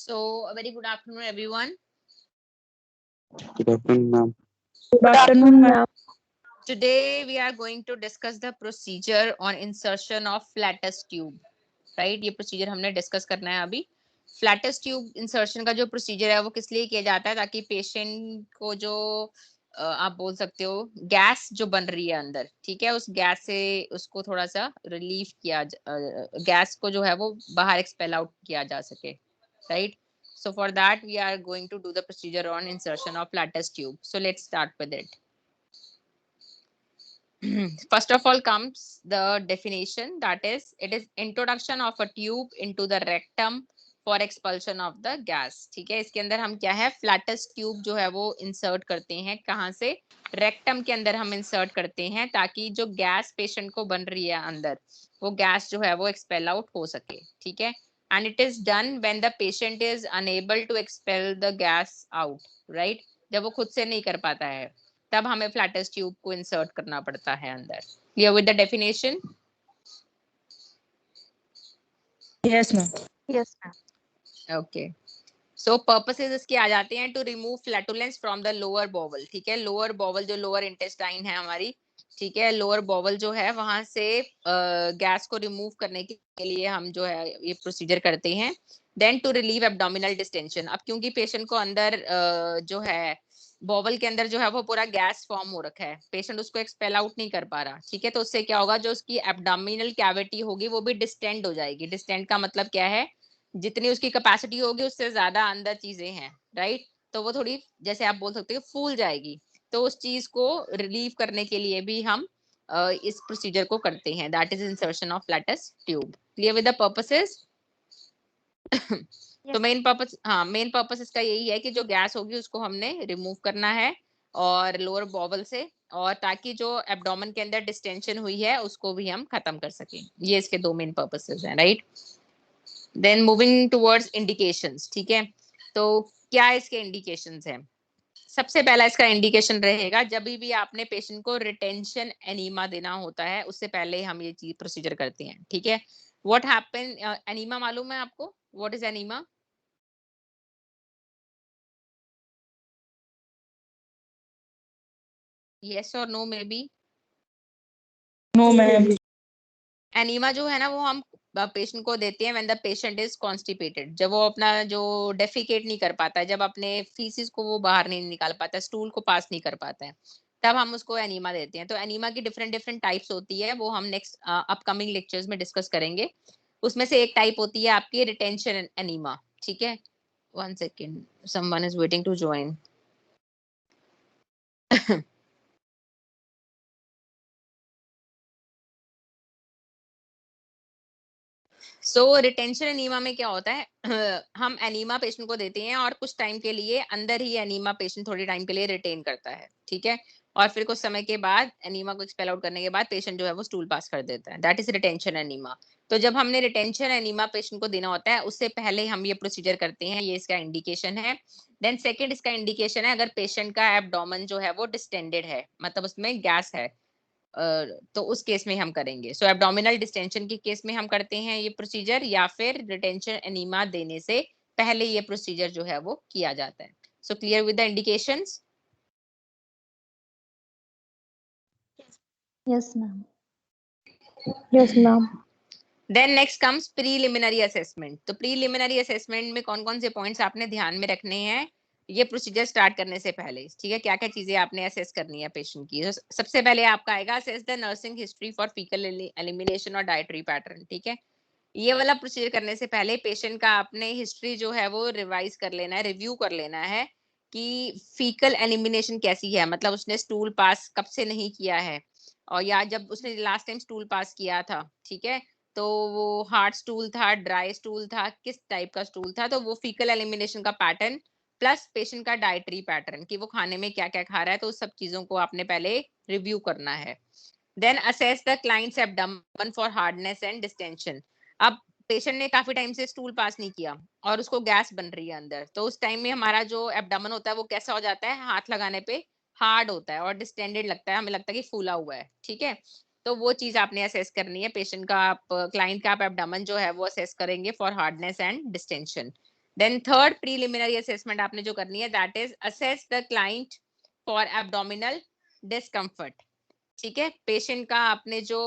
So, a very good afternoon, everyone. Good afternoon, ma'am. Good afternoon, ma'am. Today, we are going to discuss the procedure on insertion of flatus tube. Right? ये procedure हमने discuss करना है अभी. Flatus tube insertion का जो procedure है वो किस लिए किया जाता है ताकि patient को जो आप बोल सकते हो गैस जो बन रही है अंदर, ठीक है, उस गैस से उसको थोड़ा सा रिलीफ किया, गैस को जो है वो बाहर एक्सपेल आउट किया जा सके, right? So for that we are going to do the procedure on insertion of flatus tube. So let's start with it. First of all comes the definition, that is it is introduction of a tube into the rectum for expulsion of the gas. ठीक है, इसके अंदर हम क्या है flatus tube जो है वो insert करते हैं, कहाँ से? rectum के अंदर हम insert करते हैं ताकि जो गैस पेशेंट को बन रही है अंदर वो गैस जो है वो expel out हो सके, ठीक है? And it is done when the patient is unable to expel the gas out, right? जब वो खुद से नहीं कर पाता है तब हमें फ्लैटस ट्यूब को इंसर्ट करना पड़ता है अंदर. Clear with the definition? Yes, ma'am. Yes, ma'am. Okay. So purposes इसके आ जाते हैं to remove flatulence from the lower bowel. ठीक है, लोअर बॉवल जो लोअर इंटेस्टाइन है हमारी, ठीक है, लोअर बॉवल जो है वहां से गैस को रिमूव करने के लिए हम जो है ये प्रोसीजर करते हैं. Then to relieve abdominal distension. अब क्योंकि पेशेंट को अंदर जो है बॉवल के अंदर जो है वो पूरा गैस फॉर्म हो रखा है, पेशेंट उसको एक्सपेल आउट नहीं कर पा रहा, ठीक है, तो उससे क्या होगा, जो उसकी एब्डोमिनल कैविटी होगी वो भी डिस्टेंड हो जाएगी. डिस्टेंड का मतलब क्या है, जितनी उसकी कैपेसिटी होगी उससे ज्यादा अंदर चीजें हैं, राइट? तो वो थोड़ी, जैसे आप बोल सकते हो, फूल जाएगी. तो उस चीज को रिलीव करने के लिए भी हम इस प्रोसीजर को करते हैं, that is insertion of flats tube. Clear with the purposes? तो मेन पर्पस, हाँ, मेन पर्पस इसका यही है कि जो गैस होगी उसको हमने रिमूव करना है और लोअर बॉवल से, और ताकि जो एब्डोमेन के अंदर डिस्टेंशन हुई है उसको भी हम खत्म कर सकें. ये इसके दो मेन पर्पसेस हैं, right? Then moving towards indications. ठीक है, तो क्या इसके इंडिकेशंस हैं? सबसे पहला इसका इंडिकेशन रहेगा जब भी आपने पेशेंट को रिटेंशन एनीमा देना होता है उससे पहले हम ये चीज प्रोसीजर करते हैं. ठीक है, व्हाट हैपन, एनीमा मालूम है आपको? What is enema? यस और no maybe? No, ma'am. Enema जो है ना वो हम पेशेंट को देते हैं when the patient is constipated, जब वो अपना जो डेफिकेट नहीं कर पाता है, जब अपने फीसिस को वो बाहर नहीं निकाल पाता है, स्टूल को पास नहीं कर पाता है, तब हम उसको एनीमा देते हैं. तो एनीमा की डिफरेंट डिफरेंट टाइप्स होती है, वो हम नेक्स्ट अपकमिंग लेक्चर्स में डिस्कस करेंगे. उसमें से एक टाइप होती है आपकी रिटेंशन एनीमा. ठीक है, 1 second, someone is waiting to join. So retention enema में क्या होता है, हम एनीमा पेशेंट को देते हैं और कुछ टाइम के लिए अंदर ही एनीमा पेशेंट थोड़ी टाइम के लिए रिटेन करता है, ठीक है, और फिर कुछ समय के बाद एनीमा को एक्सपेल आउट करने के बाद पेशेंट जो है वो स्टूल पास कर देता है. That is retention enema. तो जब हमने रिटेंशन एनीमा पेशेंट को देना होता है उससे पहले हम ये प्रोसीजर करते हैं, ये इसका इंडिकेशन है. देन सेकेंड इसका इंडिकेशन है अगर पेशेंट का एब्डोमेन जो है वो डिस्टेंडेड है, मतलब उसमें गैस है, तो उस केस में हम करेंगे. सो एब्डोमिनल डिस्टेंशन के केस में हम करते हैं ये प्रोसीजर, या फिर रिटेंशन एनीमा देने से पहले ये प्रोसीजर जो है वो किया जाता है. So clear with the indications? Yes, ma'am. Yes, ma'am. Then next comes preliminary assessment. तो प्रीलिमिनरी असेसमेंट में कौन कौन से पॉइंट्स आपने ध्यान में रखने हैं ये प्रोसीजर स्टार्ट करने से पहले, ठीक है, क्या क्या चीजें आपने असेस करनी है पेशेंट की. तो सबसे पहले आपका आएगा assess the nursing history for faecal elimination और डाइटरी पैटर्न. ठीक है, ये वाला प्रोसीजर करने से पहले पेशेंट का आपने हिस्ट्री जो है वो रिवाइज कर लेना है, रिव्यू कर लेना है कि फीकल एलिमिनेशन कैसी है, मतलब उसने स्टूल पास कब से नहीं किया है, और या जब उसने लास्ट टाइम स्टूल पास किया था, ठीक है, तो वो हार्ड स्टूल था, ड्राई स्टूल था, किस टाइप का स्टूल था. तो वो फीकल एलिमिनेशन का पैटर्न प्लस पेशेंट का डाइटरी पैटर्न कि वो खाने में क्या क्या खा रहा है, तो उस सब चीजों को आपने पहले रिव्यू करना है. Then assess the client's abdomen for hardness and distension. अब पेशेंट ने काफी टाइम से स्टूल पास नहीं किया और उसको गैस बन रही है अंदर, तो उस टाइम में हमारा जो एब्डोमेन होता है वो कैसा हो जाता है, हाथ लगाने पे हार्ड होता है और डिस्टेंडेड लगता है, हमें लगता है कि फूला हुआ है. ठीक है, तो वो चीज आपने असेस करनी है पेशेंट का, आप क्लाइंट का आप एब्डोमेन जो है वो असेस करेंगे for hardness and distension. Then third preliminary assessment आपने जो करनी है that is assess the client for abdominal discomfort. ठीक है, पेशेंट का आपने जो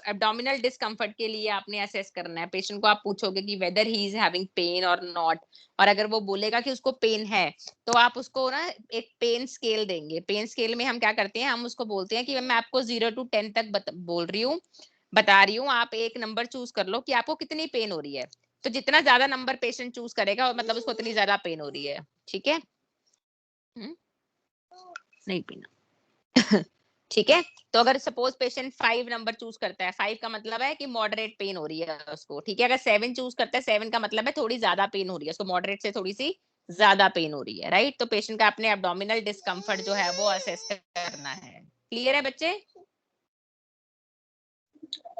एब्डोमिनल डिस्कम्फर्ट के लिए आपने असेस करना है। पेशेंट को आप पूछोगे कि whether he is having pain और नॉट, और अगर वो बोलेगा कि उसको पेन है तो आप उसको ना एक पेन स्केल देंगे। पेन स्केल में हम क्या करते हैं, हम उसको बोलते हैं कि मैं आपको 0 to 10 तक बता रही हूँ, आप एक नंबर चूज कर लो कि आपको कितनी पेन हो रही है। तो जितना ज्यादा नंबर पेशेंट चूज करेगा मतलब उसको उतनी ज्यादा पेन हो रही है। ठीक है, नहीं पीना ठीक है। तो अगर सपोज पेशेंट 5 नंबर चूज करता है, 5 का मतलब है कि मॉडरेट पेन हो रही है उसको। ठीक है, अगर 7 चूज करता है, 7 का मतलब है थोड़ी ज्यादा पेन हो रही है उसको, मॉडरेट से थोड़ी सी ज्यादा पेन हो रही है, राइट। तो पेशेंट का अपने एब्डोमिनल डिस्कम्फर्ट जो है वो असेस करना है। क्लियर है बच्चे?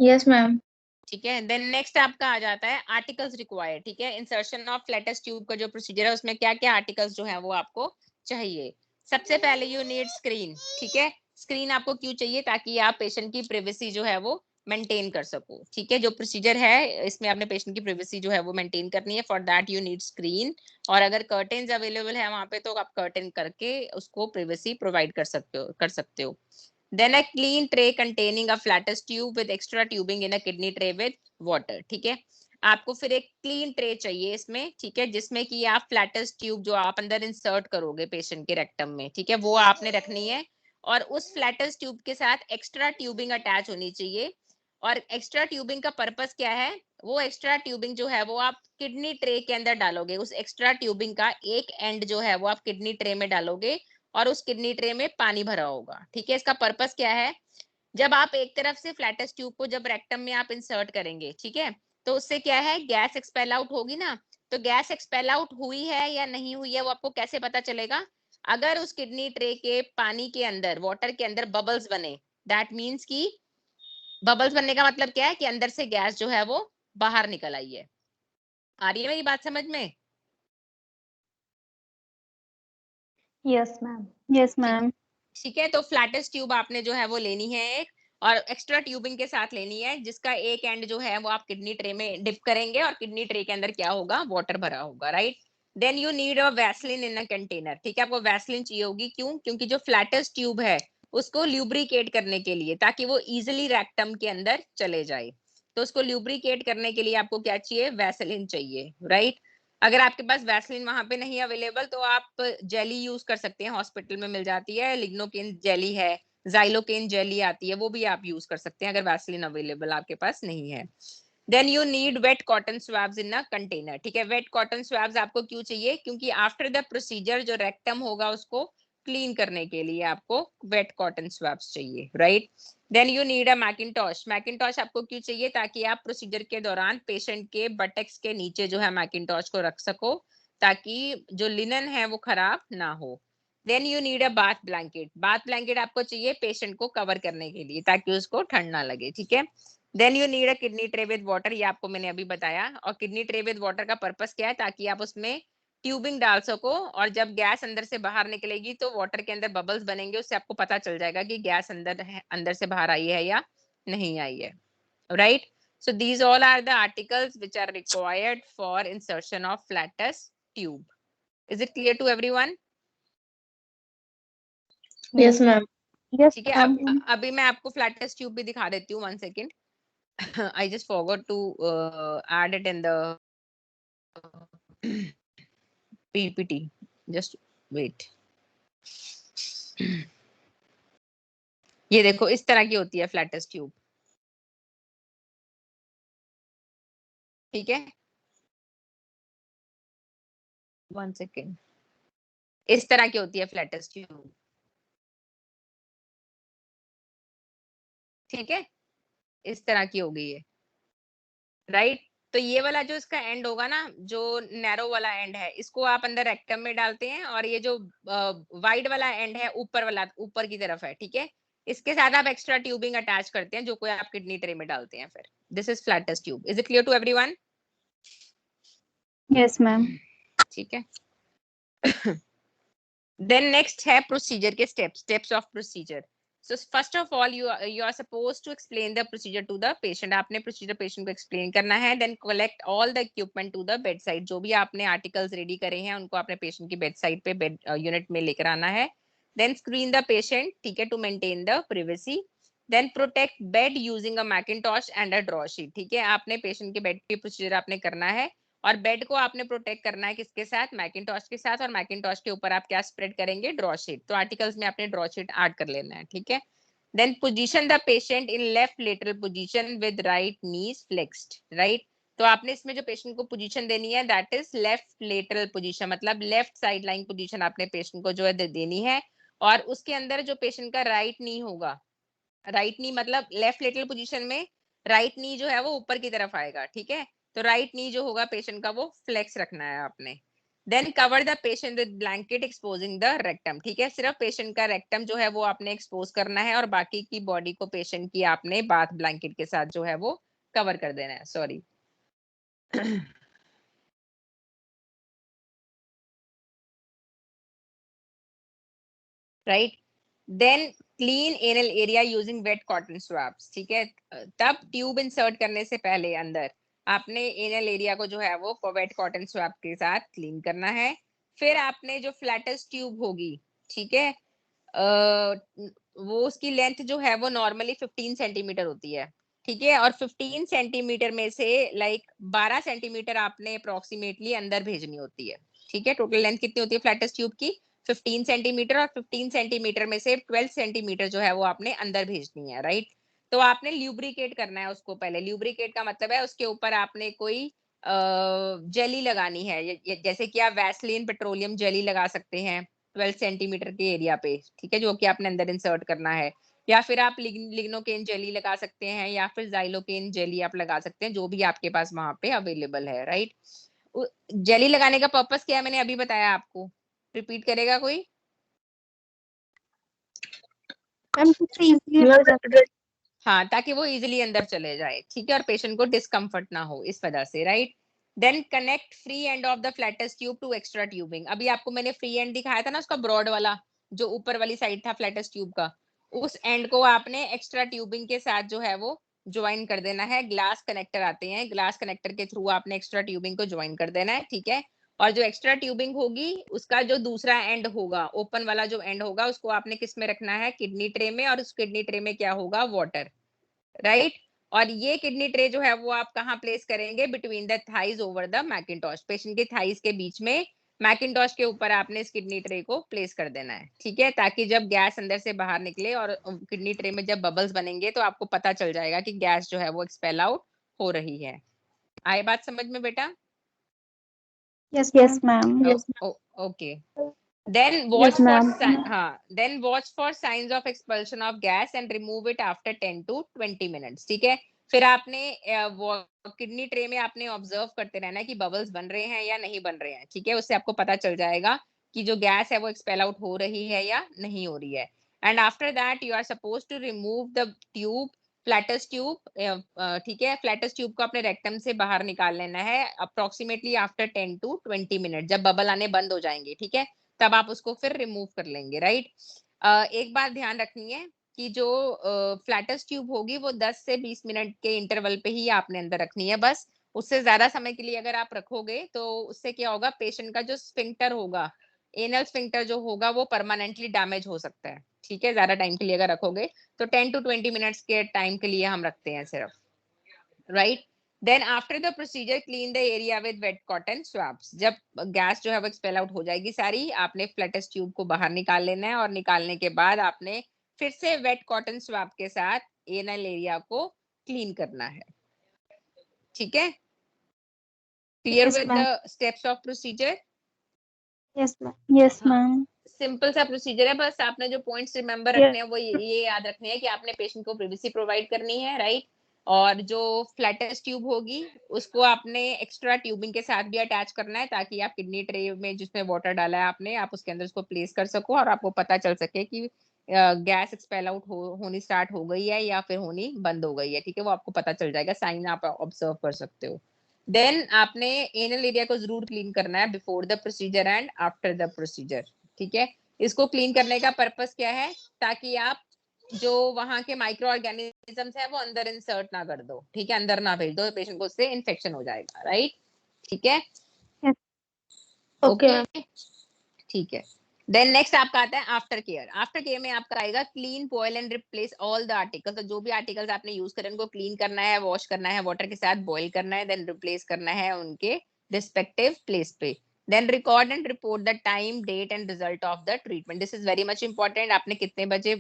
Yes ma'am. ठीक है, देन नेक्स्ट आपका आ जाता है आर्टिकल्स रिक्वायर्ड। ठीक है, इंसर्शन ऑफ फ्लैटेस्ट ट्यूब का जो प्रोसीजर है उसमें क्या क्या आर्टिकल्स जो है वो आपको चाहिए। सबसे पहले यू नीड स्क्रीन। ठीक है, स्क्रीन आपको क्यों चाहिए? ताकि आप पेशेंट की प्रिवेसी जो है वो मेंटेन कर सको। ठीक है, जो प्रोसीजर है इसमें आपने पेशेंट की प्रिवेसी जो है वो मेंटेन करनी है, for that you need screen. और अगर कर्टेन्स अवेलेबल है वहां पे तो आप कर्टेन करके उसको प्रिवेसी प्रोवाइड कर सकते हो। Then a clean tray containing a flattest tube with extra tubing in a kidney tray with water। ठीक है, आपको फिर एक क्लीन ट्रे चाहिए इसमें। ठीक है, जिसमें कि आप फ्लैटेस्ट ट्यूब जो आप अंदर इंसर्ट करोगे पेशेंट के रेक्टम में, ठीक है, वो आपने रखनी है। और उस फ्लैटेस्ट ट्यूब के साथ एक्स्ट्रा ट्यूबिंग अटैच होनी चाहिए। और एक्स्ट्रा ट्यूबिंग का पर्पस क्या है? वो एक्स्ट्रा ट्यूबिंग जो है वो आप किडनी ट्रे के अंदर डालोगे। उस एक्स्ट्रा ट्यूबिंग का एक एंड जो है वो आप किडनी ट्रे में डालोगे और उस किडनी ट्रे में पानी भरा होगा। ठीक है, इसका पर्पस क्या है? जब आप एक तरफ से फ्लैटेस्ट ट्यूब को जब रेक्टम में आप इंसर्ट करेंगे, ठीक है, तो उससे क्या है, गैस एक्सपेल आउट होगी ना। तो गैस एक्सपेल आउट हुई है या नहीं हुई है वो आपको कैसे पता चलेगा? अगर उस किडनी ट्रे के पानी के अंदर, वाटर के अंदर बबल्स बने, दैट मीन्स कि बबल्स बनने का मतलब क्या है कि अंदर से गैस जो है वो बाहर निकल आई है। आ रही है मेरी बात समझ में? Yes ma'am. Yes ma'am. ठीक है, तो फ्लैटेस्ट ट्यूब आपने जो है वो लेनी है एक, और एक्स्ट्रा ट्यूबिंग के साथ लेनी है, जिसका एक एंड जो है वो आप किडनी ट्रे में डिप करेंगे और किडनी ट्रे के अंदर क्या होगा, वाटर भरा होगा, right. Then you need a Vaseline in a container. ठीक है, आपको वैसलिन चाहिए होगी, क्यों? क्योंकि जो फ्लैटेस्ट ट्यूब है उसको ल्यूब्रिकेट करने के लिए, ताकि वो इजिली रेक्टम के अंदर चले जाए। तो उसको ल्यूब्रिकेट करने के लिए आपको क्या चाहिए? वैसलिन चाहिए, राइट। अगर आपके पास वैसलीन वहां पे नहीं अवेलेबल तो आप जेली यूज कर सकते हैं, हॉस्पिटल में मिल जाती है, लिग्नोकेन जेली है, जाइलोकेन जेली आती है, वो भी आप यूज कर सकते हैं अगर वैसलीन अवेलेबल आपके पास नहीं है। Then you need wet cotton swabs in a container. ठीक है, वेट कॉटन स्वैब्स आपको क्यों चाहिए? क्योंकि आफ्टर द प्रोसीजर जो रेक्टम होगा उसको क्लीन करने के लिए आपको वेट कॉटन स्वैब्स चाहिए, right. Then you need a mackintosh. Mackintosh आपको क्यों चाहिए? ताकि आप प्रोसीजर के दौरान पेशेंट के बटेक्स के नीचे जो है मैकिंटॉश को रख सको, ताकि जो लिनन है वो खराब ना हो। Then you need a bath blanket. Bath blanket आपको चाहिए पेशेंट को कवर करने के लिए, ताकि उसको ठंड ना लगे। ठीक है, then you need a kidney tray with water, ये आपको मैंने अभी बताया। और किडनी ट्रे विद वाटर का पर्पस क्या है? ताकि आप उसमें ट्यूबिंग डाल सको, और जब गैस अंदर से बाहर निकलेगी तो वाटर के अंदर बबल्स बनेंगे, उससे आपको पता चल जाएगा कि गैस अंदर है, अंदर से बाहर आई है या नहीं आई है, right. So these all are the articles which are required for insertion of flatus tube. Is it clear to everyone? Yes ma'am. Yes ठीक है, मैम। अभी मैं आपको flatus tube भी दिखा देती हूँ, 1 second. I just forgot to add it in the PPT. Just wait. ये देखो, इस तरह की होती है फ्लैटस ट्यूब। ठीक है, 1 सेकेंड, इस तरह की होती है फ्लैटस ट्यूब। ठीक है, इस तरह की हो गई है, राइट। तो ये वाला जो इसका एंड होगा ना, जो नैरो वाला एंड है, इसको आप अंदर रेक्टम में डालते हैं, और ये जो वाइड वाला एंड है ऊपर वाला, ऊपर की तरफ है। ठीक है, इसके साथ आप एक्स्ट्रा ट्यूबिंग अटैच करते हैं, जो कोई आप किडनी ट्रे में डालते हैं फिर। This is flatus tube. Is it clear to everyone? Yes ma'am. ठीक है, देन नेक्स्ट है प्रोसीजर के steps of procedure. So first of all, you are supposed to explain the procedure to the patient. आपने procedure patient को explain करना है. Then collect all the equipment to the bedside. जो भी आपने articles ready करे हैं उनको अपने patient की bedside पे bed unit में लेकर आना है. Then screen the patient, ठीक है, to maintain the privacy. Then protect bed using a Macintosh and a draw sheet. ठीक है, आपने patient के bed पे procedure आपने करना है और बेड को आपने प्रोटेक्ट करना है किसके साथ? मैकिंटॉश के साथ. और मैकिंटॉश के ऊपर आप क्या स्प्रेड करेंगे? Draw sheet. तो आर्टिकल्स में आपने ड्रॉ शीट ऐड कर लेना है. ठीक है. Then position the patient in left lateral position with right knees flexed. Right, तो आपने इसमें जो पेशेंट को पोजीशन देनी है that is left lateral position, मतलब लेफ्ट साइड लाइन पोजीशन आपने पेशेंट को जो है देनी है. और उसके अंदर जो पेशेंट का राइट नी होगा, राइट नी मतलब लेफ्ट लेटरल पोजीशन में राइट नी जो है वो ऊपर की तरफ आएगा. ठीक है, तो राइट नी जो होगा पेशेंट का वो फ्लेक्स रखना है आपने. Then cover the patient with blanket exposing the rectum. ठीक है, सिर्फ पेशेंट का रेक्टम जो है वो आपने एक्सपोज करना है और बाकी की बॉडी को पेशेंट की आपने बाथ ब्लैंकेट के साथ जो है वो कवर कर देना है. Sorry. Right. Then clean anal area using wet cotton swabs. ठीक है, तब ट्यूब इंसर्ट करने से पहले अंदर आपने एनल एरिया को जो है वो वेट कॉटन स्वैप के साथ क्लीन करना है. फिर आपने जो फ्लैटेस्ट ट्यूब होगी, ठीक है, वो उसकी लेंथ जो है वो नॉर्मली 15 सेंटीमीटर होती है. ठीक है, और 15 सेंटीमीटर में से लाइक 12 सेंटीमीटर आपने अप्रोक्सीमेटली अंदर भेजनी होती है. ठीक है, टोटल लेंथ कितनी होती है फ्लैटेस्ट ट्यूब की? 15 सेंटीमीटर. और 15 सेंटीमीटर में से 12 सेंटीमीटर जो है वो आपने अंदर भेजनी है. राइट, तो आपने ल्यूब्रिकेट करना है उसको पहले. ल्यूब्रिकेट का मतलब है उसके ऊपर आपने कोई जेली लगानी है, जैसे कि आप वैसलीन पेट्रोलियम जेली लगा सकते हैं 12 सेंटीमीटर के एरिया पे. ठीक है, जो कि आपने अंदर इंसर्ट करना है. या फिर आप लिग्नोकेन जेली लगा सकते हैं या फिर जाइलोकेन जेली आप लगा सकते हैं, जो भी आपके पास वहां पे अवेलेबल है. राइट, जेली लगाने का पर्पस क्या है मैंने अभी बताया आपको, रिपीट करेगा कोई? हाँ, ताकि वो इजिली अंदर चले जाए. ठीक है, और पेशेंट को डिस्कम्फर्ट ना हो इस वजह से. Right, then connect free end of the flatus tube to extra tubing. अभी आपको मैंने फ्री एंड दिखाया था ना, उसका ब्रॉड वाला जो ऊपर वाली साइड था फ्लैटेस्ट ट्यूब का, उस एंड को आपने एक्स्ट्रा ट्यूबिंग के साथ जो है वो ज्वाइन कर देना है. ग्लास कनेक्टर आते हैं, ग्लास कनेक्टर के थ्रू आपने एक्स्ट्रा ट्यूबिंग को ज्वाइन कर देना है. ठीक है, और जो एक्स्ट्रा ट्यूबिंग होगी उसका जो दूसरा एंड होगा, ओपन वाला जो एंड होगा, उसको आपने किस में रखना है? किडनी ट्रे में. और उस किडनी ट्रे में क्या होगा? वाटर. राइट, और ये किडनी ट्रे जो है वो आप कहाँ प्लेस करेंगे? Between the thighs over the mackintosh. Patient के थाइज के बीच में मैकिंटॉश के ऊपर आपने इस किडनी ट्रे को प्लेस कर देना है. ठीक है, ताकि जब गैस अंदर से बाहर निकले और किडनी ट्रे में जब बबल्स बनेंगे तो आपको पता चल जाएगा कि गैस जो है वो एक्सपेल आउट हो रही है. आए बात समझ में बेटा? Yes, ma'am. Okay. Then watch then watch for signs of expulsion of gas and remove it after 10 to 20 minutes. ठीक है, फिर आपने किडनी ट्रे में आपने ऑब्जर्व करते रहना है कि बबल्स बन रहे हैं या नहीं बन रहे हैं. ठीक है, उससे आपको पता चल जाएगा कि जो गैस है वो एक्सपेल आउट हो रही है या नहीं हो रही है. And after that you are suppose to remove the tube, flatus tube. ठीक है, फ्लैटेस्ट ट्यूब को अपने रेक्टम से बाहर निकाल लेना है अप्रोक्सीमेटली आफ्टर 10 टू 20 मिनट. जब बबल आने बंद हो जाएंगे, ठीक है, तब आप उसको फिर रिमूव कर लेंगे. राइट, एक बात ध्यान रखनी है कि जो फ्लैटेस्ट ट्यूब होगी वो 10 से 20 मिनट के इंटरवल पे ही आपने अंदर रखनी है बस. उससे ज्यादा समय के लिए अगर आप रखोगे तो उससे क्या होगा? पेशेंट का जो स्फिंक्टर होगा, एनल स्फिंक्टर जो होगा वो परमानेंटली डैमेज हो सकता है. ठीक है, ज्यादा टाइम के लिए अगर रखोगे तो 10 टू 20 मिनट्स के टाइम के लिए हम रखते हैं सिर्फ. Right, then after the procedure clean the area with wet cotton swabs. जब गैस जो है वो एक्सपेल आउट हो जाएगी सारी, आपने फ्लैटेस्ट ट्यूब को बाहर निकाल लेना है और निकालने के बाद आपने फिर से वेट कॉटन स्वैप के साथ एनल एरिया को क्लीन करना है. ठीक है, clear with the steps of procedure? Yes, ma'am. Simple सा प्रोसीजर है, बस आपने जो पॉइंट्स रिमेंबर रखने हैं वो ये याद रखने हैं कि आपने पेशेंट को प्रिवेसी प्रोवाइड करनी है. राइट, और जो फ्लैटेस्ट ट्यूब होगी उसको आपने एक्स्ट्रा ट्यूबिंग के साथ भी अटैच करना है ताकि आप किडनी ट्रे में जिसमें वाटर डाला है आपने, आप उसके अंदर उसको प्लेस कर सको और आपको पता चल सके कि गैस एक्सपेल आउट होनी स्टार्ट हो गई है या फिर होनी बंद हो गई है. ठीक है, वो आपको पता चल जाएगा, साइन आप ऑब्जर्व कर सकते हो. देन आपने एनल एरिया को जरूर क्लीन करना है before the procedure and after the procedure. ठीक है, इसको क्लीन करने का पर्पस क्या है? ताकि आप जो वहां के माइक्रो ऑर्गेनिजम्स है वो अंदर इंसर्ट ना कर दो, ठीक है, अंदर ना भेज दो, पेशेंट को उससे इन्फेक्शन हो जाएगा, राइट, ठीक है, ओके ओके, ठीक है। देन नेक्स्ट आपका आता है आफ्टर केयर। आफ्टर केयर में आपका आएगा clean, boil and replace all the articles. तो जो भी आर्टिकल्स आपने यूज करे उनको क्लीन करना है, वॉश करना है वाटर के साथ, बॉयल करना है, देन रिप्लेस करना है उनके रिस्पेक्टिव प्लेस पे। Then record and report the time, date and result of the treatment. This is very much important. आपने कितने बजे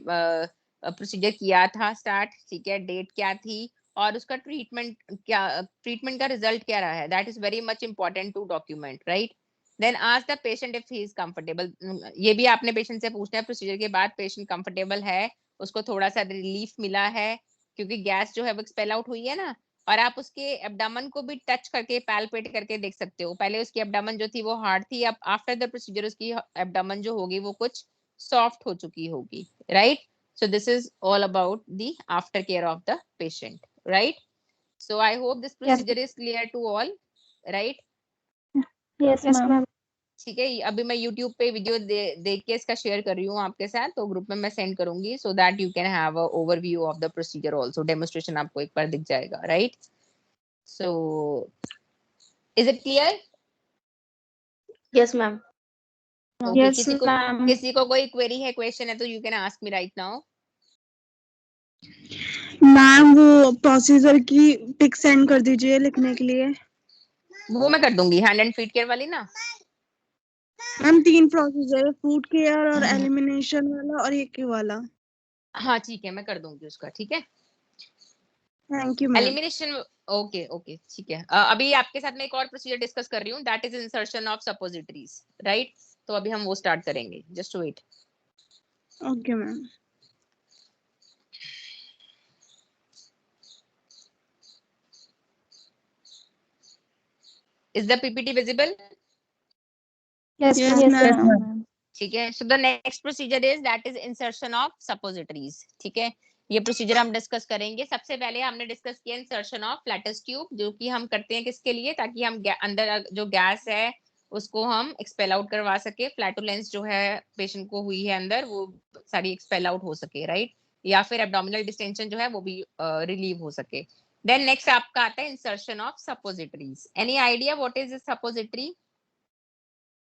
प्रोसीजर किया था स्टार्ट, ठीक है, डेट क्या थी और उसका ट्रीटमेंट क्या, ट्रीटमेंट का रिजल्ट क्या रहा है, that is very much important to document, right. Then ask the patient if he is comfortable. ये भी आपने पेशेंट से पूछना है प्रोसीजर के बाद, पेशेंट कंफर्टेबल है, उसको थोड़ा सा रिलीफ मिला है क्योंकि गैस जो है वो एक्सपेल आउट हुई है ना। और आप उसके एब्डामन को भी टच करके पैल्पेट करके देख सकते हो। पहले उसकी एब्डामन जो थी वो हार्ड थी, अब आफ्टर द प्रोसीजर उसकी एब्डामन जो होगी वो कुछ सॉफ्ट हो चुकी होगी, right. So this is all about the aftercare of the patient, right? So I hope this Yes. procedure is clear to all, right? Yes, ma'am. ठीक है, अभी मैं YouTube पे वीडियो देख के इसका शेयर कर रही हूँ आपके साथ, तो ग्रुप में मैं सेंड करूंगी so that you can have a overview of the procedure also, demonstration आपको एक बार दिख जाएगा, right. So is it clear? Yes, ma'am. Okay, Yes, ma'am. किसी को कोई क्वेरी है, क्वेश्चन है तो you can ask me right now. Ma'am वो प्रोसीजर की पिक सेंड कर दीजिए लिखने के लिए। वो मैं कर दूंगी, हैंड एंड फीट केयर वाली ना। मैम 3 प्रोसीजर है, फूड केयर और एलिमिनेशन वाला और एक वाला। हाँ ठीक है, मैं कर दूंगी उसका, ठीक है। Thank you ma'am. Elimination, okay okay ठीक है। अभी आपके साथ मैं एक और प्रोसीजर डिस्कस कर रही हूँ, that is insertion of suppositories, right. तो अभी हम वो स्टार्ट करेंगे, just wait. Okay ma'am. Is the PPT visible? Yes, Yes, ma'am. ठीक है। So the next procedure is that is insertion of suppositories, ठीक है। ये प्रोसीजर हम डिस्कस करेंगे। सबसे पहले हमने डिस्कस किया इंसर्शन ऑफ फ्लैटस ट्यूब, जो कि हम करते हैं किसके लिए, ताकि हम अंदर जो गैस है उसको हम एक्सपेल आउट करवा सके। फ्लैटुलेंस जो है पेशेंट को हुई है अंदर, वो सारी एक्सपेल आउट हो सके, राइट, या फिर एब्डोमिनल डिस्टेंशन जो है वो भी रिलीव हो सके। देन नेक्स्ट आपका आता है insertion of suppositories. Any idea what is suppository?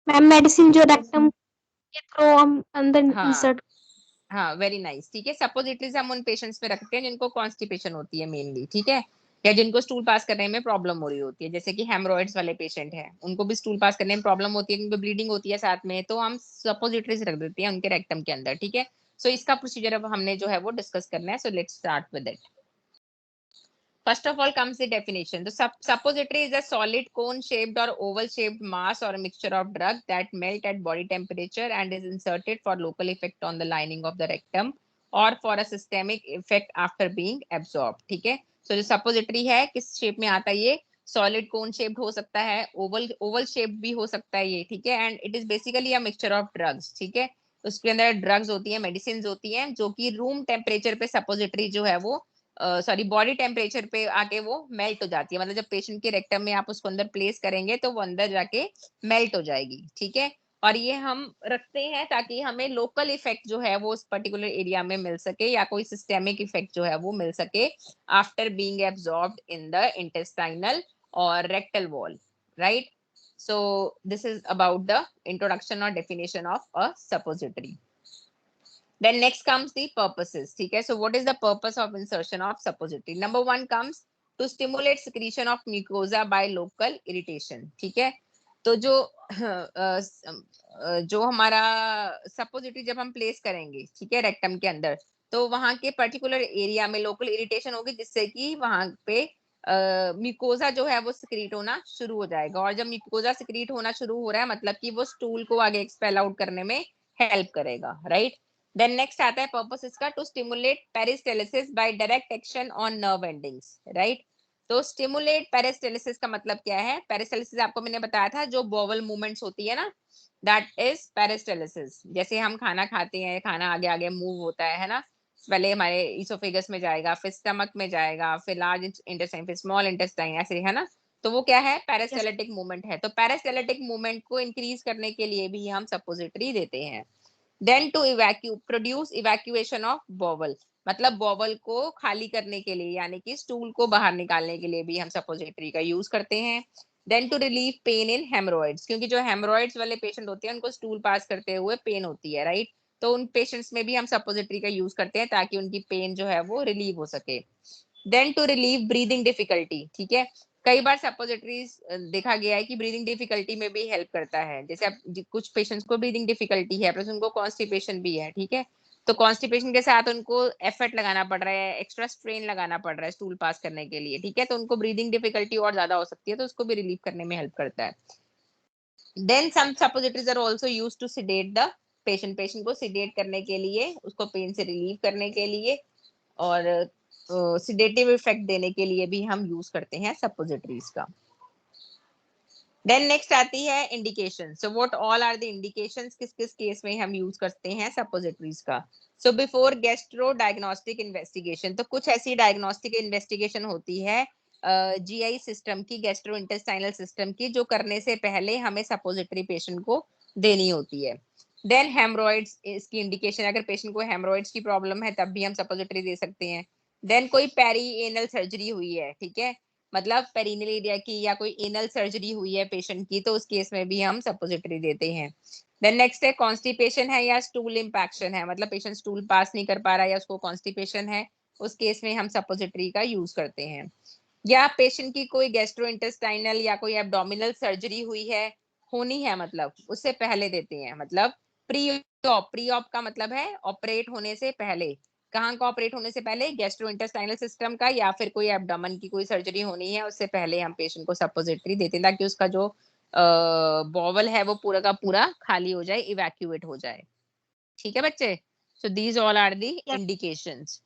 Ma'am medicine जो रेक्टम के थ्रू हम अंदर हाँ इंसर्ट। हाँ, वेरी नाइस, ठीक है। सपोजिटरीज हम उन पेशेंट्स में रखते हैं जिनको कॉन्स्टिपेशन होती है मेनली, ठीक है, या जिनको स्टूल पास करने में प्रॉब्लम हो रही होती है, जैसे कि हेमरोइड्स वाले पेशेंट हैं, उनको भी स्टूल पास करने में प्रॉब्लम होती है क्योंकि ब्लीडिंग होती है साथ में, तो हम सपोजिटरीज रख देते हैं उनके रेक्टम के अंदर, ठीक है। सो इसका प्रोसीजर अब हमने जो है वो डिस्कस करना है, so let's start with it. First of all comes the definition. The suppository is a solid cone-shaped or oval-shaped mass or a mixture of drug that melt at body temperature and is inserted for local effect on the lining of the rectum or for a systemic effect after being absorbed. ठीक है। So जो suppository है किस shape में आता है ये? Solid cone-shaped हो सकता है, oval-shaped भी हो सकता है ये, ठीक है, and it is basically a mixture of drugs, ठीक है। उसके अंदर ड्रग्स होती है, मेडिसिन होती हैं, जो कि रूम टेम्परेचर पे सपोजिटरी जो है वो सॉरी बॉडी टेम्परेचर पे आके वो मेल्ट हो जाती है। मतलब जब पेशेंट के रेक्टम में आप उसको अंदर प्लेस करेंगे तो वो अंदर जाके मेल्ट हो जाएगी, ठीक है। और ये हम रखते हैं ताकि हमें लोकल इफेक्ट जो है वो उस पर्टिकुलर एरिया में मिल सके या कोई सिस्टेमिक इफेक्ट जो है वो मिल सके after being absorbed in the intestinal और rectal wall, right. So this is about the introduction और definition of a suppository. Then next comes the purposes. Okay, so what is the purpose of insertion of suppository? Number one comes to stimulate secretion of mucosa by local irritation. ठीक है, तो जो हमारा suppository जब हम place करेंगे, ठीक है, रेक्टम के अंदर, तो वहां के पर्टिकुलर एरिया में लोकल इरिटेशन होगी जिससे कि वहां पे म्यूकोजा जो है वो सिक्रीट होना शुरू हो जाएगा। और जब म्यूकोजा सिक्रीट होना शुरू हो रहा है मतलब कि वो स्टूल को आगे एक्सपेल आउट करने में हेल्प करेगा, राइट। देन नेक्स्ट आता है पर्पस इसका, to stimulate peristalsis by direct action on nerve endings, right. तो स्टिमुलेट पेरिस्टाल्सिस का मतलब क्या है? पेरिस्टाल्सिस आपको मैंने बताया था, जो बोवल मूवमेंट्स होती है ना, दैट इज पेरिस्टाल्सिस। जैसे हम खाना खाते हैं, खाना आगे आगे मूव होता है ना, पहले हमारे इसोफेगस में जाएगा, फिर स्टमक में जाएगा, फिर लार्ज इंटेस्टाइन, फिर स्मॉल इंटेस्टाइन, ऐसे है ना। तो वो क्या है? पेरिस्टाल्टिक मूवमेंट है। तो पेरिस्टाल्टिक मूवमेंट को इंक्रीज करने के लिए भी हम सपोजिटरी देते हैं. Then to produce evacuation of bowel. मतलब बॉवल को खाली करने के लिए, यानी कि स्टूल को बाहर निकालने के लिए भी हम सपोजिटरी का यूज करते हैं। Then to relieve pain in haemorrhoids, क्योंकि जो हेमरोइड्स वाले पेशेंट होते हैं उनको स्टूल पास करते हुए पेन होती है, राइट? तो उन पेशेंट्स में भी हम सपोजिटरी का यूज करते हैं ताकि उनकी पेन जो है वो रिलीव हो सके। Then to relieve breathing difficulty, ठीक है, कई बार सपोजिटरीज देखा गया है कि ब्रीदिंग डिफिकल्टी में भी हेल्प करता है। जैसे आप कुछ पेशेंट्स को ब्रीदिंग डिफिकल्टी है प्लस उनको कॉन्स्टिपेशन भी है, ठीक है, तो कॉन्स्टिपेशन के साथ उनको एफर्ट लगाना पड़ रहा है, एक्स्ट्रा स्ट्रेन लगाना पड़ रहा है स्टूल पास करने के लिए, ठीक है, तो उनको ब्रीदिंग डिफिकल्टी और ज्यादा हो सकती है, तो उसको भी रिलीव करने में हेल्प करता है। Then some suppositories are also used to sedate the patient, patient को सिडेट करने के लिए, उसको पेन से रिलीव करने के लिए और सिडेटिव इफेक्ट देने के लिए भी हम यूज करते हैं सपोजिटरीज का। देन नेक्स्ट आती है indication. So what all are the indications, किस किस केस में हम यूज करते हैं सपोजिटरीज का। So before gastro diagnostic investigation, तो कुछ ऐसी डायग्नोस्टिक इन्वेस्टिगेशन होती है जीआई सिस्टम की, गैस्ट्रो इंटेस्टाइनल सिस्टम की, जो करने से पहले हमें सपोजिटरी पेशेंट को देनी होती है। देन हेमरोइड्स, इसकी इंडिकेशन, अगर पेशेंट को हेमरोइड्स की प्रॉब्लम है तब भी हम सपोजिटरी दे सकते हैं। देन कोई पेरी एनल सर्जरी हुई है, ठीक है, मतलब पेरिनियल एरिया की या कोई एनल सर्जरी हुई है पेशेंट की, तो उस केस में भी हम सपोजिटरी देते हैं। देन नेक्स्ट है कॉन्स्टिपेशन है या स्टूल इंपैक्शन है, मतलब पेशेंट स्टूल पास नहीं कर पा रहा है या उसको कॉन्स्टिपेशन है, उस केस में हम सपोजिटरी का यूज करते हैं। या पेशेंट की कोई गैस्ट्रोइंटेस्टाइनल या कोई एब्डोमिनल सर्जरी हुई है, होनी है, मतलब उससे पहले देते हैं, मतलब प्री ऑप, प्री ऑप का मतलब है ऑपरेट होने से पहले। कहाँ का ऑपरेट होने से पहले, गैस्ट्रोइंटेस्टाइनल सिस्टम का, या फिर कोई एब्डोमेन की कोई सर्जरी होनी है उससे पहले हम पेशेंट को सपोजिटरी देते हैं ताकि उसका जो बॉवल है वो पूरा का पूरा खाली हो जाए, इवैक्यूएट हो जाए। ठीक है बच्चे, so these all are the indications.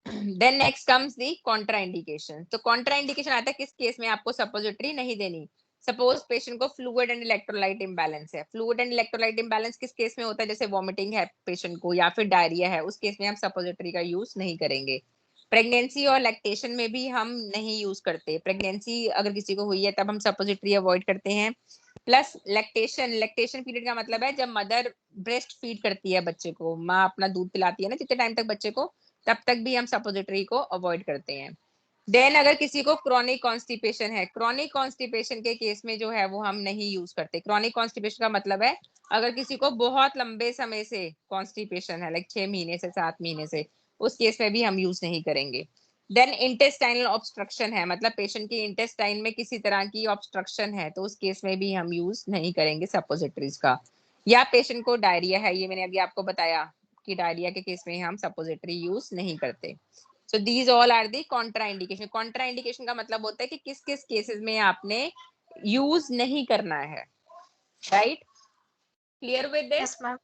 Then next comes the contraindication. तो कॉन्ट्राइंडिकेशन आता है किस केस में आपको सपोजिटरी नहीं देनी। सपोज पेशेंट को फ्लूइड एंड इलेक्ट्रोलाइट इंबैलेंस है। फ्लूइड एंड इलेक्ट्रोलाइट इंबैलेंस किस केस में होता है, जैसे वॉमिटिंग है पेशेंट को या फिर डायरिया है, उस केस में हम सपोजिटरी का यूज नहीं करेंगे। प्रेगनेंसी और लैक्टेशन में भी हम नहीं यूज करते। प्रेगनेंसी अगर किसी को हुई है तब हम सपोजिटरी अवॉइड करते हैं। प्लस लैक्टेशन, लैक्टेशन पीरियड का मतलब है जब मदर ब्रेस्ट फीड करती है बच्चे को, माँ अपना दूध पिलाती है ना जितने टाइम तक बच्चे को, तब तक भी हम सपोजिटरी को अवॉइड करते हैं। देन अगर किसी को क्रॉनिक कॉन्स्टिपेशन है, क्रॉनिक कॉन्स्टिपेशन के केस में जो है वो हम नहीं यूज करते। क्रॉनिक कॉन्स्टिपेशन का मतलब है अगर किसी को बहुत लंबे समय से कॉन्स्टिपेशन है, लाइक 6 महीने से 7 महीने से, उस केस में भी हम यूज नहीं करेंगे। देन इंटेस्टाइनल ऑब्स्ट्रक्शन है, मतलब पेशेंट की इंटेस्टाइन में किसी तरह की ऑब्स्ट्रक्शन है, तो उस केस में भी हम यूज नहीं करेंगे सपोजिटरीज का। या पेशेंट को डायरिया है, ये मैंने अभी आपको बताया कि डायरिया के केस में हम सपोजिटरी यूज नहीं करते। So these all are the contraindication. Contraindication का मतलब होता है कि किस किस केसेस में आपने यूज नहीं करना है, right? Clear with this? Yes ma'am.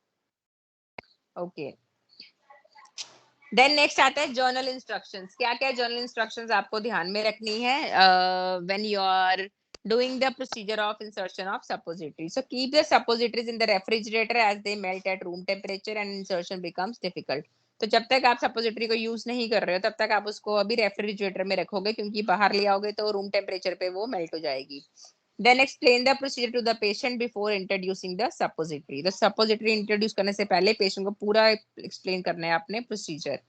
Okay. Then next आता है जर्नल इंस्ट्रक्शंस। क्या क्या जर्नल इंस्ट्रक्शंस आपको ध्यान में रखनी है when you are doing the procedure of insertion of suppository. So keep the suppositories in the refrigerator as they melt at room temperature and insertion becomes difficult. तो जब तक आप सपोजिटरी को यूज नहीं कर रहे हो तब तक आप उसको अभी रेफ्रिजरेटर में रखोगे, क्योंकि बाहर ले आओगे तो रूम टेम्परेचर पे वो मेल्ट हो जाएगी। Then explain the procedure to the patient before introducing the suppository. तो suppository introduce करने से पहले पेशेंट को पूरा explain करना है आपने procedure.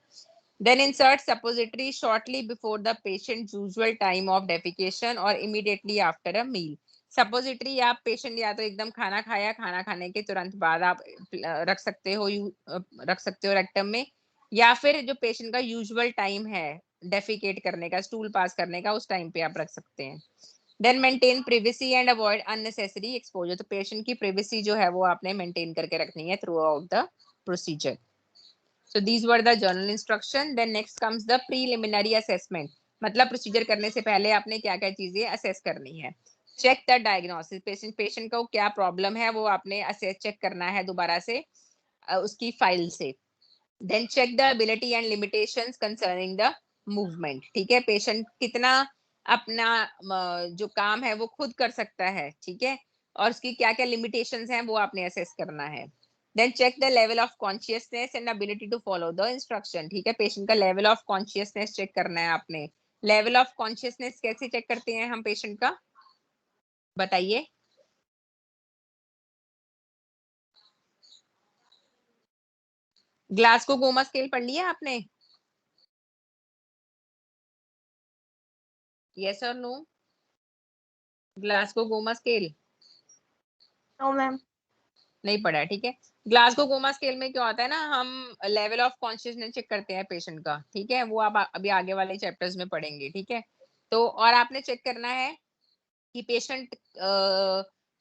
Then insert suppository shortly before the patient's usual time of defecation or immediately after a meal. Suppository आप पेशेंट या तो एकदम खाना खाया, खाना खाने के तुरंत बाद आप रख सकते हो, रख सकते हो रेक्टम में, या फिर जो पेशेंट का यूजुअल टाइम है डेफिकेट करने का, स्टूल पास करने का, उस टाइम पे आप रख सकते हैं। Then maintain privacy and avoid unnecessary exposure. तो पेशेंट की प्रिवेसी जो है वो आपने मेंटेन करके रखनी है throughout the procedure. So these were the journal instruction. Then next comes the preliminary assessment. मतलब प्रोसीजर करने से पहले आपने क्या क्या चीजें असेस करनी है। चेक द डायग्नोसिस, पेशेंट को क्या प्रॉब्लम है वो आपने असेस चेक करना है दोबारा से उसकी फाइल से। Then check the ability and limitations concerning the movement. ठीक है, पेशेंट कितना अपना जो काम है वो खुद कर सकता है, ठीक है, और उसकी क्या क्या लिमिटेशंस हैं वो आपने असेस करना है। Then check the level of consciousness and ability to follow the instruction. ठीक है, पेशेंट का लेवल ऑफ कॉन्शियसनेस चेक करना है आपने। लेवल ऑफ कॉन्शियसनेस कैसे चेक करते हैं हम पेशेंट का, बताइए? ग्लासगो गोमा स्केल पढ़ लिया आपने? यस और no? Glasgow coma scale no ma'am. नहीं पढ़ा है, ठीक है। ग्लासगो गोमा स्केल में क्या होता है ना, हम लेवल ऑफ कॉन्शियसनेस चेक करते हैं पेशेंट का, ठीक है। वो आप अभी आगे वाले चैप्टर्स में पढ़ेंगे, ठीक है। तो और आपने चेक करना है कि पेशेंट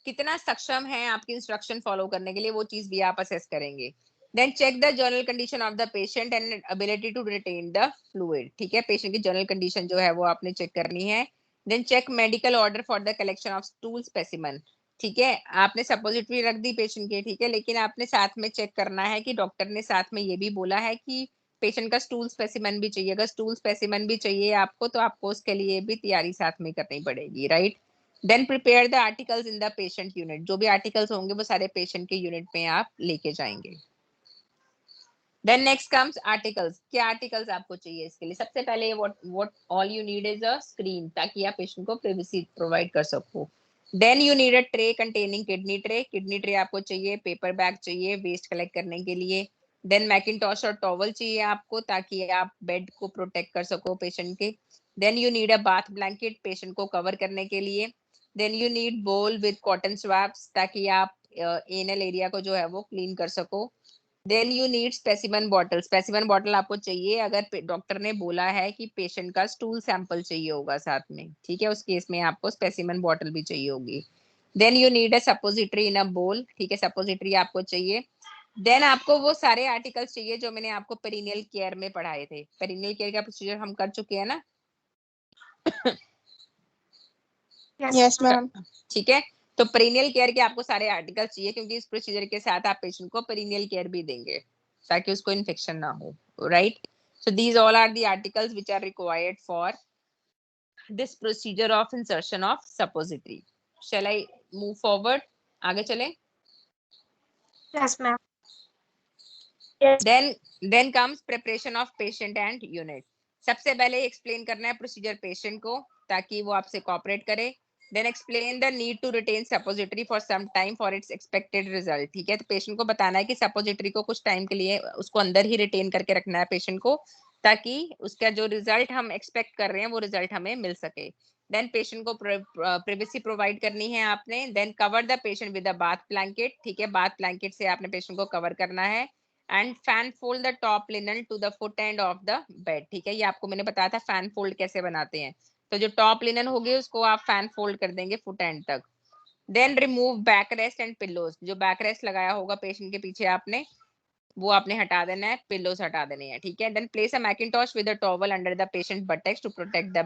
कितना सक्षम है आपकी इंस्ट्रक्शन फॉलो करने के लिए, वो चीज भी आप असेस करेंगे। Then check the general condition of the patient and ability to retain the fluid, ठीक है। पेशेंट की जनरल कंडीशन जो है वो आपने चेक करनी है। Then check medical order for the collection of stool specimen, ठीक है। आपने सपोजिटरी रख दी पेशेंट के, ठीक है, लेकिन आपने साथ में चेक करना है कि डॉक्टर ने साथ में ये भी बोला है कि पेशेंट का स्टूल स्पेसिमेन भी चाहिए। अगर स्टूल स्पेसिमेन भी चाहिए आपको, तो आपको उसके लिए भी तैयारी साथ में करनी पड़ेगी, right. Then prepare the articles in the patient unit, जो भी आर्टिकल्स होंगे वो सारे पेशेंट के यूनिट में आप लेके जाएंगे। Then next comes articles. क्या आर्टिकल्स आपको चाहिए इसके लिए? सबसे पहले what all you need is a screen, ताकि आप पेशेंट को प्राइवेसी प्रोवाइड कर सको। Then you need a tray containing kidney tray, kidney tray आपको चाहिए, पेपर बैग चाहिए वेस्ट कलेक्ट करने के लिए। देन मैकिनटॉश और टॉवल चाहिए आपको, ताकि आप बेड को प्रोटेक्ट कर सको पेशेंट के। Then you need a bath blanket, patient को कवर करने के लिए। Then you need bowl with cotton swabs, ताकि आप एनल एरिया को जो है वो क्लीन कर सको। Then you need specimen bottle, specimen bottle आपको चाहिए अगर डॉक्टर ने बोला है कि पेशेंट का स्टूल सैंपल चाहिए होगा साथ में, ठीक है, उस केस में आपको स्पेसिमेन बॉटल भी चाहिए होगी। Then you need a suppository in a bowl, ठीक है, सपोजिटरी आपको चाहिए। देन आपको वो सारे आर्टिकल्स चाहिए जो मैंने आपको पेरिनियल केयर में पढ़ाए थे। पेरिनियल केयर का प्रोसीजर हम कर चुके हैं ना? Yes ma'am. ठीक है, तो पेरिनियल केयर के आपको सारे आर्टिकल्स चाहिए, क्योंकि इस प्रोसीजर के साथ आप पेशेंट को पेरिनियल केयर भी देंगे ताकि उसको इन्फेक्शन ना हो, right. So these all are the articles which are required for this procedure of insertion of suppository. Shall I move forward? आगे चलें? Yes ma'am. Then comes preparation of patient and unit. सबसे पहले explain करना है procedure patient को, ताकि वो आपसे कोऑपरेट करे। Then explain the need to retain suppository for some time for its expected result, ठीक है। तो पेशेंट को बताना है कि सपोजिटरी को कुछ टाइम के लिए उसको अंदर ही रिटेन करके रखना है पेशेंट को, ताकि उसका जो रिजल्ट हम एक्सपेक्ट कर रहे हैं वो रिजल्ट हमें मिल सके। देन पेशेंट को प्राइवेसी प्रोवाइड करनी है आपने। Then cover the patient with a bath blanket, ठीक है, बाथ ब्लैंकेट से आपने पेशेंट को कवर करना है। And fan fold the top linen to the foot end of the bed, ठीक है, ये आपको मैंने बताया था फैन फोल्ड कैसे बनाते हैं। तो जो टॉप लिनन होगी उसको आप फैन फोल्ड कर देंगे फुट एंड तक। Then remove back rest and pillows, जो बैक रेस्ट लगाया होगा पेशेंट के पीछे आपने, वो आपने हटा देना है, पिल्लोज हटा देने हैं, ठीक है। Then place a mackintosh with a towel under the patient buttocks to protect the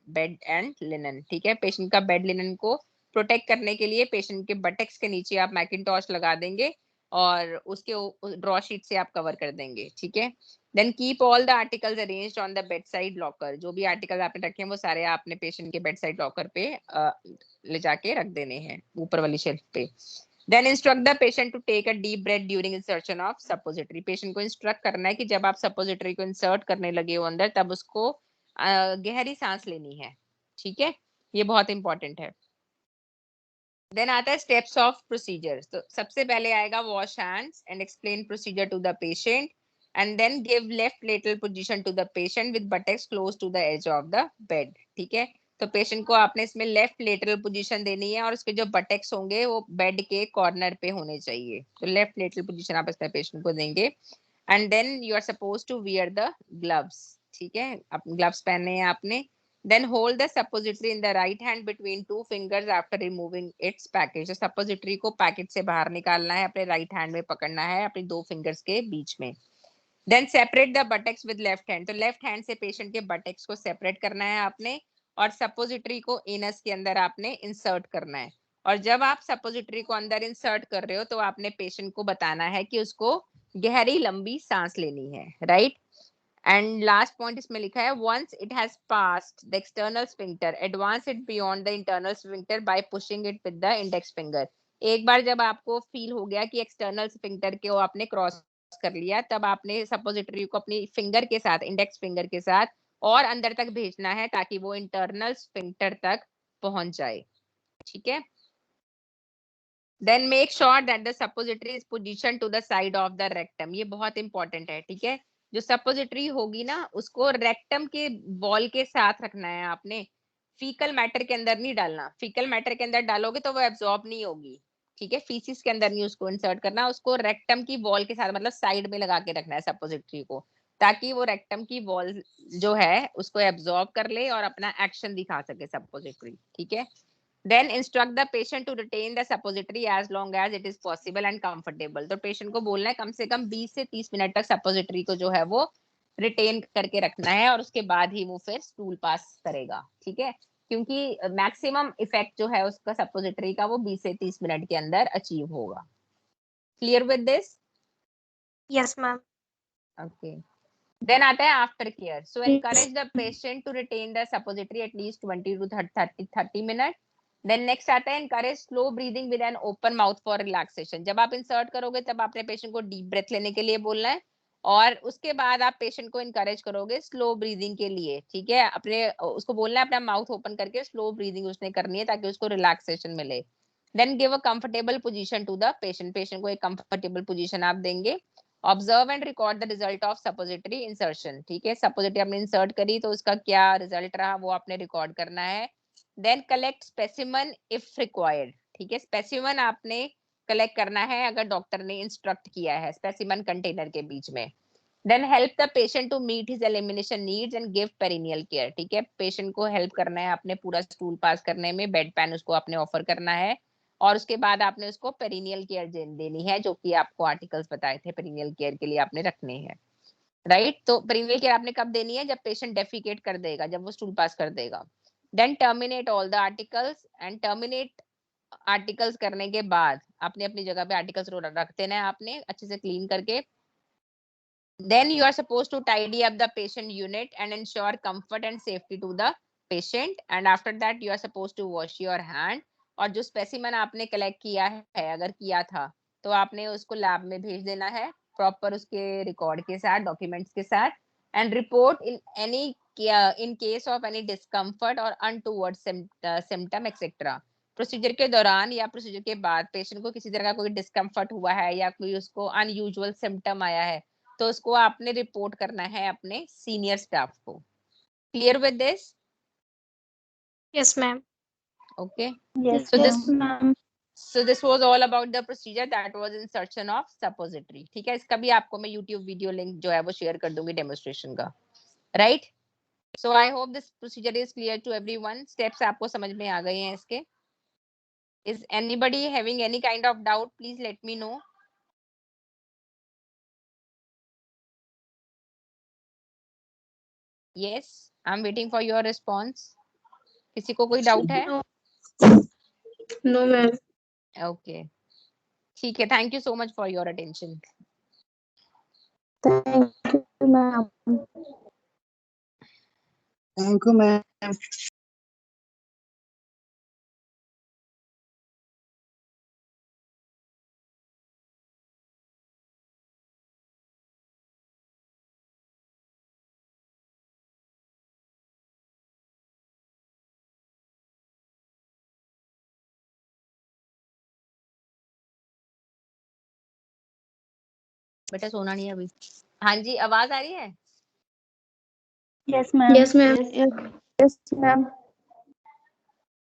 bed and linen, ठीक है। पेशेंट का बेड लिनन को प्रोटेक्ट करने के लिए पेशेंट के बटेक्स के नीचे आप मैकिनटॉश लगा देंगे और उसके ड्रॉ शीट से आप कवर कर देंगे, ठीक है। Then keep all the articles arranged on the bed side locker, जो भी आर्टिकल आपने रखे हैं वो सारे आपने पेशेंट के बेड साइड लॉकर पे ले जाके रख देने हैं, ऊपर वाली शेल्फ पे। Then instruct the patient to take a deep breath during insertion of suppository, patient को इंस्ट्रक्ट करना है कि जब आप सपोजिटरी को इंसर्ट करने लगे हो अंदर, तब उसको गहरी सांस लेनी है, ठीक है, ये बहुत इंपॉर्टेंट है। देन आता है स्टेप्स ऑफ प्रोसीजर। तो सबसे पहले आएगा wash hands and explain procedure to the patient and then give left lateral position to the patient with buttocks close to the edge of the bed, ठीक है। तो पेशेंट को आपने इसमें लेफ्ट लेटरल पोजीशन देनी है और उसके जो बटेक्स होंगे वो बेड के कॉर्नर पे होने चाहिए। तो लेफ्ट लेटरल पोजीशन आप इसमें पेशेंट को देंगे and then you are suppose to wear the gloves, ठीक है, ग्लव्स पहनने हैं आपने। Then hold the suppository in the right hand between two fingers after removing its package. तो suppository को पैकेट से बाहर निकालना है, अपने राइट हैंड में पकड़ना है, अपनी दो फिंगर्स के बीच में। Then separate the buttocks with left hand. तो लेफ्ट हैंड से पेशेंट के बटेक्स को सेपरेट करना है आपने और सपोजिटरी को एनस के अंदर आपने इंसर्ट करना है। और जब आप सपोजिटरी को अंदर इंसर्ट कर रहे हो तो आपने पेशेंट को बताना है कि उसको गहरी लंबी सांस लेनी है, राइट। एंड लास्ट पॉइंट इसमें लिखा है once it has passed the external sphincter advance it beyond the internal sphincter by pushing it with the index finger। एक बार जब आपको फील हो गया कि एक्सटर्नल स्फिंक्टर को आपने क्रॉस कर लिया, तब आपने सपोजिटरी को अपनी फिंगर के साथ, इंडेक्स फिंगर के साथ और अंदर तक भेजना है ताकि वो इंटरनल स्फिंक्टर तक पहुंच जाए, ठीक है। Then make sure that the suppository is position to the side of the rectum. ये बहुत इंपॉर्टेंट है, ठीक है। जो सपोजिटरी होगी ना उसको रेक्टम के वॉल के साथ रखना है आपने, फीकल मैटर के अंदर नहीं डालना। फीकल मैटर के अंदर डालोगे तो वो एब्जॉर्ब नहीं होगी, ठीक है। फीसिस के अंदर नहीं उसको इंसर्ट करना, उसको रेक्टम की वॉल के साथ मतलब साइड में लगा के रखना है सपोजिटरी को, ताकि वो रेक्टम की वॉल जो है उसको एब्जॉर्ब कर ले और अपना एक्शन दिखा सके सपोजिटरी, ठीक है। Then instruct the patient to retain the suppository as long as it is possible and comfortable। तो पेशेंट को बोलना है कम से कम 20 से 30 मिनट तक सपोजिटरी को जो है वो रिटेन करके रखना है, और उसके बाद ही वो फिर स्टूल पास करेगा, ठीक है। क्योंकि मैक्सिमम इफेक्ट जो है उसका सपोजिटरी का वो 20 से 30 मिनट के अंदर अचीव होगा। Clear with this? Yes, ma'am. Okay. Then आता है after care. So encourage the patient to retain the suppository at least 20 to 30 minute. Then next आता है encourage slow breathing with an open mouth for relaxation. जब आप insert करोगे तब आपने patient को डीप ब्रेथ लेने के लिए बोलना है, और उसके बाद आप पेशेंट को इनकरेज करोगे स्लो ब्रीदिंग के लिए, ठीक है। अपने उसको बोलना है अपना माउथ ओपन करके स्लो ब्रीदिंग उसने करनी है ताकि उसको रिलैक्सेशन मिले। Then give a comfortable position to the patient. Patient को एक कंफर्टेबल पोजीशन आप देंगे। Observe and record the result of suppository insertion, ठीक है। सपोजिटरी आपने इंसर्ट करी तो उसका क्या रिजल्ट रहा वो आपने रिकॉर्ड करना है। Then collect specimen if required, ठीक है। स्पेसिमन आपने कलेक्ट करना है अगर डॉक्टर ने इंस्ट्रक्ट किया है, स्पेसिमन कंटेनर के बीच में। Then help the patient to meet his elimination needs and give perineal care, ठीक है। पेशेंट को हेल्प करना है अपने पूरा स्टूल पास करने में, बेड पैन उसको आपने ऑफर करना है, और उसके बाद आपने उसको पेरिनियल केयर देनी है, जो कि आपको आर्टिकल्स बताए थे पेरिनियल केयर के लिए आपने रखने हैं, राइट। तो पेरिनियल केयर आपने कब देनी है? जब पेशेंट डेफिकेट कर देगा, जब वो स्टूल पास कर देगा। Then terminate all the articles. And terminate articles करने के बाद आपने अपनी जगह पे आर्टिकल्स रख देना है आपने अच्छे से क्लीन करके। Then you are supposed to tidy up the patient unit and ensure comfort and safety to the patient. And after that you are supposed to wash your hand. और जो स्पेसिमन आपने कलेक्ट किया है अगर किया था तो आपने उसको लैब में भेज देना है प्रॉपर उसके रिकॉर्ड के साथ, डॉक्यूमेंट्स के साथ। And report in any in case of any discomfort और अनटूवर्ड सिम्टम एक्सेट्रा। प्रोसीजर के दौरान या प्रोसीजर के बाद पेशेंट को किसी तरह का कोई डिस्कम्फर्ट हुआ है या कोई उसको अनयूजुअल सिम्टम आया है तो उसको आपने रिपोर्ट करना है अपने सीनियर स्टाफ को। Clear with this? Yes, ma'am. Okay. Yes, ma'am. So this was all about the procedure that was insertion of suppository, ठीक है। इसका भी आपको मैं YouTube वीडियो लिंक जो है वो शेयर कर दूंगी डेमोन्स्ट्रेशन का, right. So I hope this procedure is clear to everyone. Steps आपको समझ में आ गए हैं इसके? Is anybody having any kind of doubt? Please let me know. Yes, I am waiting for your response. किसी को कोई डाउट है? No, ma'am. ओके, ठीक है। Thank you so much for your attention. Thank you, ma'am. Thank you, ma'am. बेटा सोना नहीं है अभी। हाँ जी, आवाज आ रही है? Yes, ma'am. Yes, ma'am. Yes, ma'am.